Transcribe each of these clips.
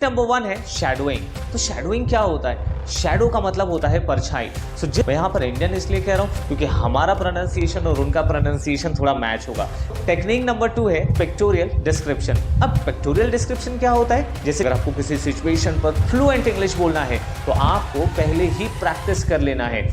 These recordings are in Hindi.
नंबर वन है शैडोइंग। तो शैडोइंग क्या होता है? शैडो का मतलब होता है परछाई। मैं यहाँ पर इंडियन इसलिए कह रहा हूँ क्योंकि हमारा प्रोनाउंसिएशन और उनका प्रोनाउंसिएशन थोड़ा मैच होगा। टेक्निक नंबर टू है पिक्टोरियल डिस्क्रिप्शन। अब पिक्टोरियल डिस्क्रिप्शन क्या होता है? जैसे अगर आपको किसी सिचुएशन पर फ्लुएंट इंग्लिश बोलना है तो आपको पहले ही प्रैक्टिस कर लेना है।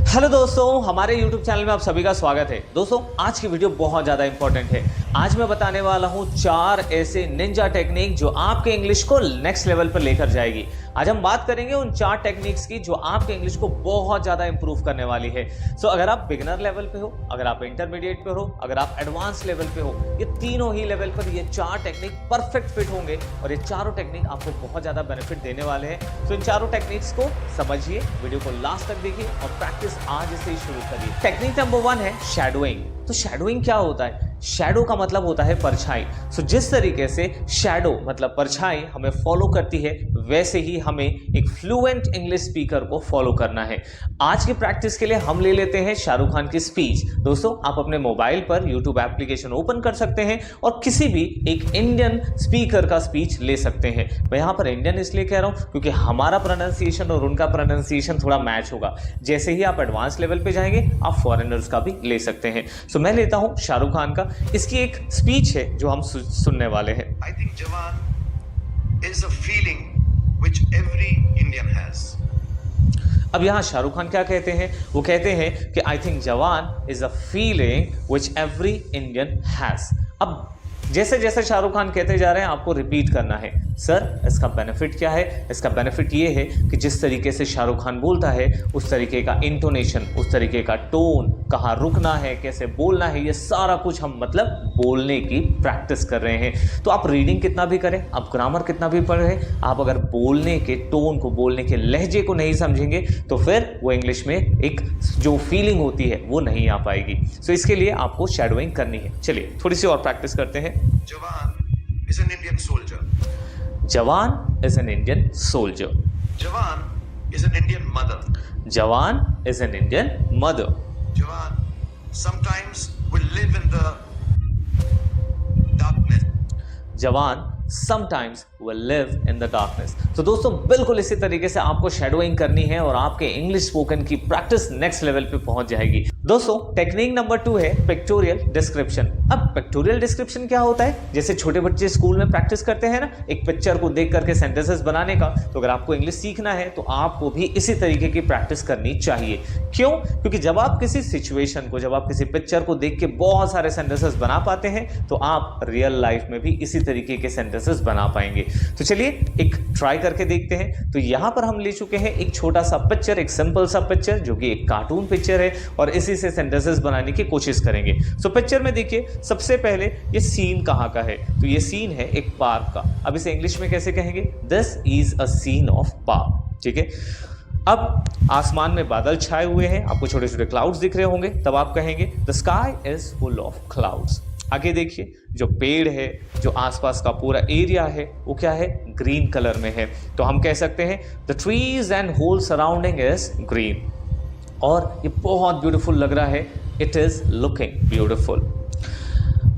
हेलो दोस्तों, हमारे YouTube चैनल में आप सभी का स्वागत है। दोस्तों, आज की वीडियो बहुत ज़्यादा इंपॉर्टेंट है। आज मैं बताने वाला हूँ 4 ऐसे निंजा टेक्निक जो आपके इंग्लिश को नेक्स्ट लेवल पर लेकर जाएगी। आज हम बात करेंगे उन 4 टेक्निक्स की जो आपके इंग्लिश को बहुत ज़्यादा इंप्रूव करने वाली है। अगर आप बिगिनर लेवल पे हो, अगर आप इंटरमीडिएट पे हो, अगर आप एडवांस लेवल पे हो, ये तीनों ही लेवल पर ये 4 टेक्निक परफेक्ट फिट होंगे और ये चारों टेक्निक आपको बहुत ज़्यादा बेनिफिट देने वाले हैं। इन चारों टेक्निक्स को समझिए, वीडियो को लास्ट तक देखिए और प्रैक्टिस आज से ही शुरू करिए। टेक्निक नंबर 1 है शैडोइंग। तो शैडोइंग क्या होता है? शैडो का मतलब होता है परछाई। जिस तरीके से शैडो मतलब परछाई हमें फॉलो करती है, वैसे ही हमें एक फ्लुएंट इंग्लिश स्पीकर को फॉलो करना है। आज की प्रैक्टिस के लिए हम ले लेते हैं शाहरुख खान की स्पीच। दोस्तों, आप अपने मोबाइल पर यूट्यूब एप्लीकेशन ओपन कर सकते हैं और किसी भी एक इंडियन स्पीकर का स्पीच ले सकते हैं। मैं यहाँ पर इंडियन इसलिए कह रहा हूँ क्योंकि हमारा प्रोनाउंसिएशन और उनका प्रोनाउंसिएशन थोड़ा मैच होगा। जैसे ही आप एडवांस लेवल पे जाएंगे, आप फॉरेनर्स का भी ले सकते हैं। मैं लेता हूँ शाहरुख खान का। इसकी एक स्पीच है जो हम सुनने वाले हैं। I think जवान is a feeling which every Indian has. अब यहाँ शाहरुख खान क्या कहते हैं? वो कहते हैं कि आई थिंक जवान is a feeling which every Indian has. अब जैसे जैसे शाहरुख खान कहते जा रहे हैं, आपको रिपीट करना है। सर, इसका बेनिफिट क्या है? इसका बेनिफिट ये है कि जिस तरीके से शाहरुख खान बोलता है, उस तरीके का इंटोनेशन, उस तरीके का टोन, कहाँ रुकना है, कैसे बोलना है, ये सारा कुछ हम मतलब बोलने की प्रैक्टिस कर रहे हैं। तो आप रीडिंग कितना भी करें, आप ग्रामर कितना भी पढ़ें, आप अगर बोलने के टोन को, बोलने के लहजे को नहीं समझेंगे तो फिर वो इंग्लिश में एक जो फीलिंग होती है वो नहीं आ पाएगी। इसके लिए आपको शैडोइंग करनी है। चलिए थोड़ी सी और प्रैक्टिस करते हैं। जवान is an Indian soldier. जवान इज एन इंडियन सोल्जर। जवान is an Indian mother. जवान इज एन इंडियन मदर। जवान sometimes will live in the darkness. जवान sometimes will live in the darkness। तो दोस्तों, बिल्कुल इसी तरीके से आपको शैडोइंग करनी है और आपके इंग्लिश स्पोकन की प्रैक्टिस नेक्स्ट लेवल पे पहुंच जाएगी। दोस्तों, टेक्निक नंबर 2 है पिक्टोरियल डिस्क्रिप्शन। अब पिक्टोरियल डिस्क्रिप्शन क्या होता है? जैसे छोटे बच्चे स्कूल में प्रैक्टिस करते हैं ना, एक पिक्चर को देख करके सेंटेंसेस बनाने का। तो अगर आपको इंग्लिश सीखना है तो आपको भी इसी तरीके की प्रैक्टिस करनी चाहिए। क्यों? क्योंकि जब आप किसी सिचुएशन को, जब आप किसी पिक्चर को देख के बहुत सारे सेंटेंसेस बना पाते हैं तो आप रियल लाइफ में भी इसी तरीके के सेंटेंसेस बना पाएंगे। तो चलिए एक ट्राई करके देखते हैं। तो यहां पर हम ले चुके हैं एक छोटा सा पिक्चर, एक सिंपल सा पिक्चर जो कि एक कार्टून पिक्चर है और इसी से सेंटेंसेस बनाने की कोशिश करेंगे। पिक्चर में देखिए, सबसे पहले ये सीन कहां का है? तो ये सीन है एक पार्क का। अब इसे इंग्लिश में कैसे कहेंगे? This is a scene of park. ठीक है। अब आसमान में बादल छाए हुए हैं, आपको छोटे छोटे क्लाउड्स दिख रहे होंगे, तब आप कहेंगे the sky is full of clouds. आगे देखिए, जो पेड़ है, जो आसपास का पूरा एरिया है, वो क्या है? ग्रीन कलर में है। तो हम कह सकते हैं the trees and whole surrounding is green. और ये बहुत ब्यूटीफुल लग रहा है। It is looking beautiful.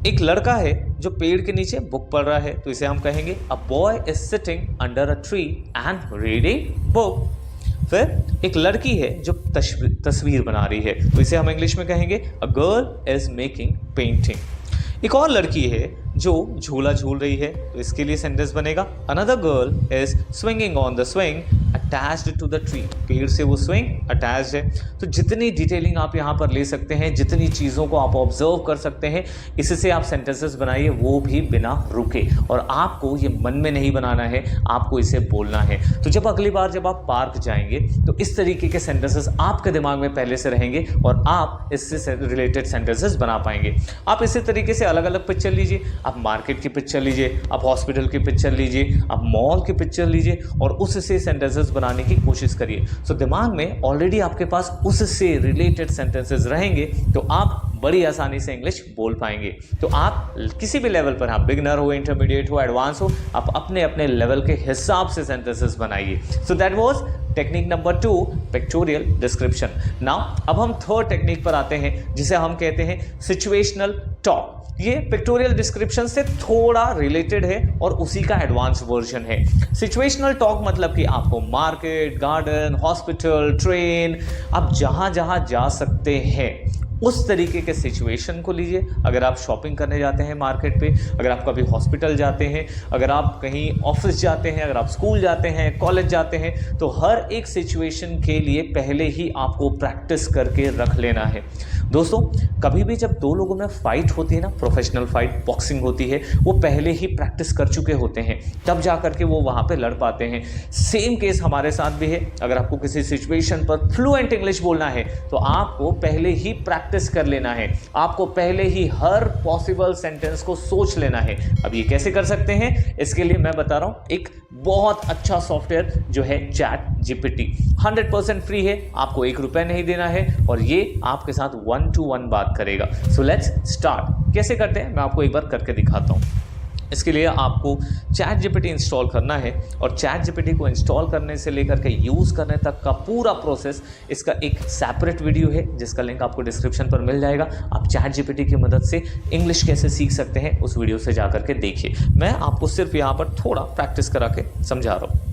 एक लड़का है जो पेड़ के नीचे बुक पढ़ रहा है, तो इसे हम कहेंगे a boy is sitting under a tree and reading book. फिर एक लड़की है जो तस्वीर बना रही है, तो इसे हम इंग्लिश में कहेंगे a girl is making painting. एक और लड़की है जो झूला झूल रही है, तो इसके लिए सेंटेंस बनेगा another girl is swinging on the swing attached to the tree. पेड़ से वो स्विंग अटैच्ड है। तो जितनी डिटेलिंग आप यहाँ पर ले सकते हैं, जितनी चीज़ों को आप ऑब्जर्व कर सकते हैं, इससे आप सेंटेंसेस बनाइए, वो भी बिना रुके। और आपको ये मन में नहीं बनाना है, आपको इसे बोलना है। तो जब अगली बार जब आप पार्क जाएंगे तो इस तरीके के सेंटेंसेस आपके दिमाग में पहले से रहेंगे और आप इससे रिलेटेड सेंटेंसेस बना पाएंगे। आप इसी तरीके से अलग अलग पिक्चर लीजिए, आप मार्केट की पिक्चर लीजिए, आप हॉस्पिटल की पिक्चर लीजिए, आप मॉल की पिक्चर लीजिए और उससे सेंटेंसेस बनाने की कोशिश करिए। दिमाग में ऑलरेडी आपके पास उससे रिलेटेड सेंटेंसेस रहेंगे, तो आप बड़ी आसानी से इंग्लिश बोल पाएंगे। तो आप किसी भी लेवल पर, आप बिगिनर हो, इंटरमीडिएट हो, एडवांस हो, आप अपने अपने लेवल के हिसाब से सेंटेंसेस बनाइए। So that was technique number 2, pictorial description. Now अब हम थर्ड टेक्निक पर आते हैं जिसे हम कहते हैं सिचुएशनल टॉक। ये पिक्टोरियल डिस्क्रिप्शन से थोड़ा रिलेटेड है और उसी का एडवांस वर्जन है। सिचुएशनल टॉक मतलब कि आपको मार्केट, गार्डन, हॉस्पिटल, ट्रेन, आप जहां जहां जा सकते हैं उस तरीके के सिचुएशन को लीजिए। अगर आप शॉपिंग करने जाते हैं मार्केट पे, अगर आप कभी हॉस्पिटल जाते हैं, अगर आप कहीं ऑफिस जाते हैं, अगर आप स्कूल जाते हैं, कॉलेज जाते हैं, तो हर एक सिचुएशन के लिए पहले ही आपको प्रैक्टिस करके रख लेना है। दोस्तों, कभी भी जब दो लोगों में फाइट होती है ना, प्रोफेशनल फाइट, बॉक्सिंग होती है, वो पहले ही प्रैक्टिस कर चुके होते हैं, तब जा करके वो वहाँ पे लड़ पाते हैं। सेम केस हमारे साथ भी है। अगर आपको किसी सिचुएशन पर फ्लुएंट इंग्लिश बोलना है तो आपको पहले ही प्रैक्टिस कर लेना है, आपको पहले ही हर पॉसिबल सेंटेंस को सोच लेना है। अब ये कैसे कर सकते हैं, इसके लिए मैं बता रहा हूँ एक बहुत अच्छा सॉफ्टवेयर जो है चैट जीपीटी। 100% फ्री है, आपको ₹1 नहीं देना है और ये आपके साथ 1-to-1 बात करेगा। So let's start. कैसे करते हैं मैं आपको एक बार करके दिखाता हूँ। इसके लिए आपको चैट जीपीटी इंस्टॉल करना है और चैट जीपीटी को इंस्टॉल करने से लेकर के यूज़ करने तक का पूरा प्रोसेस, इसका एक सेपरेट वीडियो है जिसका लिंक आपको डिस्क्रिप्शन पर मिल जाएगा। आप चैट जीपीटी की मदद से इंग्लिश कैसे सीख सकते हैं उस वीडियो से जा करके देखिए। मैं आपको सिर्फ यहाँ पर थोड़ा प्रैक्टिस करा के समझा रहा हूँ।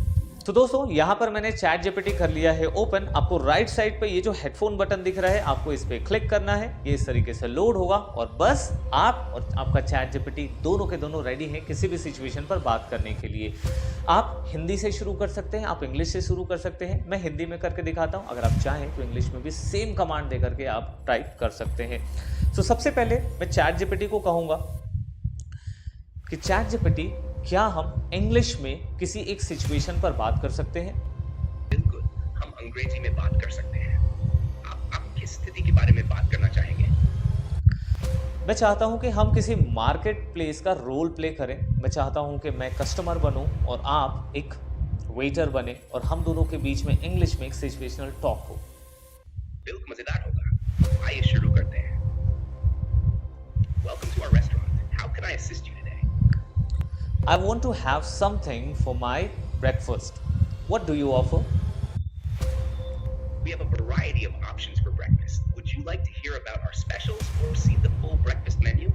तो दोस्तों, यहाँ पर मैंने चैट जीपीटी कर लिया है ओपन। आपको राइट साइड पे ये जो हेडफोन बटन दिख रहा है, आपको इस पर क्लिक करना है। ये इस तरीके से लोड होगा और बस आप और आपका चैट जीपीटी दोनों के दोनों रेडी हैं किसी भी सिचुएशन पर बात करने के लिए। आप हिंदी से शुरू कर सकते हैं, आप इंग्लिश से शुरू कर सकते हैं। मैं हिंदी में करके दिखाता हूँ, अगर आप चाहें तो इंग्लिश में भी सेम कमांड दे करके आप टाइप कर सकते हैं। तो सबसे पहले मैं चैट जीपीटी को कहूँगा कि चैट जीपीटी, क्या हम इंग्लिश में किसी एक सिचुएशन पर बात कर सकते हैं? बिल्कुल, हम अंग्रेजी में बात कर सकते हैं। आप किस स्थिति के बारे में बात करना चाहेंगे? मैं चाहता हूं कि हम किसी मार्केट प्लेस का रोल प्ले करें। मैं चाहता हूं कि मैं कस्टमर बनूं और आप एक वेटर बने और हम दोनों के बीच में इंग्लिश में एक सिचुएशनल टॉक हो। बिल्कुल मजेदार होगा। आइए शुरू करते हैं। Welcome to our restaurant. How can I assist you today? I want to have something for my breakfast. What do you offer? We have a variety of options for breakfast. Would you like to hear about our specials or see the full breakfast menu?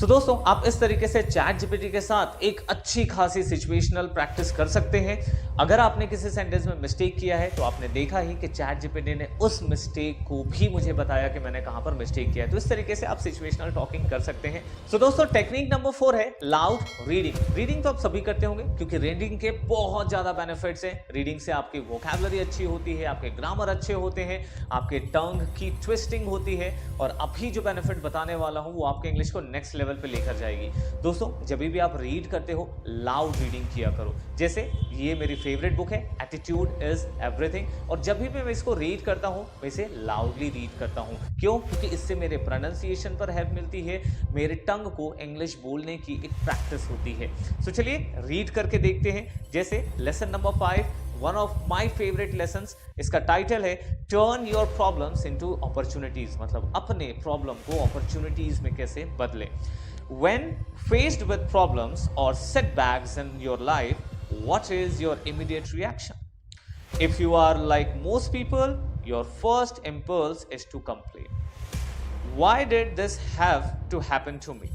तो दोस्तों, आप इस तरीके से चैट जीपीटी के साथ एक अच्छी खासी सिचुएशनल प्रैक्टिस कर सकते हैं। अगर आपने किसी सेंटेंस में मिस्टेक किया है तो आपने देखा ही कि चैट जीपीटी ने उस मिस्टेक को भी मुझे बताया कि मैंने कहां पर मिस्टेक किया है। तो इस तरीके से आप सिचुएशनल टॉकिंग कर सकते हैं। तो दोस्तों, टेक्निक नंबर 4 है लाउड रीडिंग। रीडिंग तो आप सभी करते होंगे क्योंकि रीडिंग के बहुत ज्यादा बेनिफिट्स हैं। रीडिंग से आपकी वोकैबुलरी अच्छी होती है, आपके ग्रामर अच्छे होते हैं, आपके टंग की ट्विस्टिंग होती है और अभी जो बेनिफिट बताने वाला हूं वो आपके इंग्लिश को नेक्स्ट लेवल पे लेकर जाएगी। दोस्तों, जब भी आप रीड करते हो लाउड रीडिंग किया करो। जैसे ये मेरी फेवरेट बुक है, एटीट्यूड इज एवरीथिंग, और जब भी मैं इसको रीड करता हूँ मैं इसे लाउडली रीड करता हूँ। क्यों? क्योंकि इससे मेरे प्रोनाउंसिएशन पर हेल्प मिलती है, मेरे टंग को इंग्लिश बोलने की एक प्रैक्टिस होती है। तो चलिए रीड करके देखते हैं। जैसे lesson number 5, one of my favourite lessons, इसका टाइटल है turn your problems into opportunities, मतलब अपने प्रॉब्लम को अपॉर्चुनिटीज में कैसे बदलें। When faced with problems or setbacks in your life, what is your immediate reaction? If you are like most people, your first impulse is to complain. Why did this have to happen to me?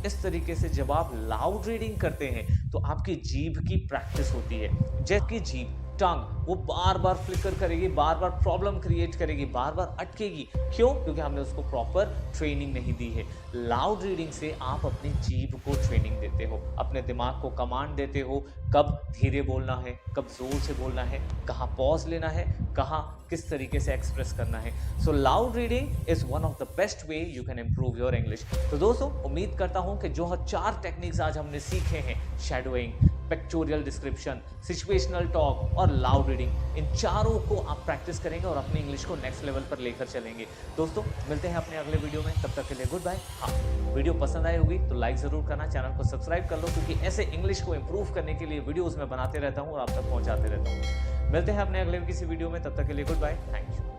इस तरीके से जब आप लाउड रीडिंग करते हैं तो आपकी जीभ की प्रैक्टिस होती है। जबकि जीभ, टंग, वो बार बार फ्लिकर करेगी, बार बार प्रॉब्लम क्रिएट करेगी, बार बार अटकेगी। क्यों? क्योंकि हमने उसको प्रॉपर ट्रेनिंग नहीं दी है। लाउड रीडिंग से आप अपनी जीभ को ट्रेनिंग देते हो, अपने दिमाग को कमांड देते हो कब धीरे बोलना है, कब जोर से बोलना है, कहाँ पॉज लेना है, कहाँ किस तरीके से एक्सप्रेस करना है। सो loud reading is one of the best way you can improve your English. तो दोस्तों, उम्मीद करता हूँ कि जो 4 टेक्निक्स आज हमने सीखे हैं, shadowing, pictorial description, situational talk और लाउड रीडिंग, इन चारों को आप प्रैक्टिस करेंगे और अपनी इंग्लिश को नेक्स्ट लेवल पर लेकर चलेंगे। दोस्तों, मिलते हैं अपने अगले वीडियो में, तब तक के लिए गुड बाय। हाँ, वीडियो पसंद आई होगी तो लाइक जरूर करना, चैनल को सब्सक्राइब कर लो, क्योंकि ऐसे इंग्लिश को इंप्रूव करने के लिए वीडियोस में बनाते रहता हूँ और आप तक पहुंचाते रहता हूँ। मिलते हैं अपने अगले किसी वीडियो में, तब तक के लिए गुड बाय, थैंक यू।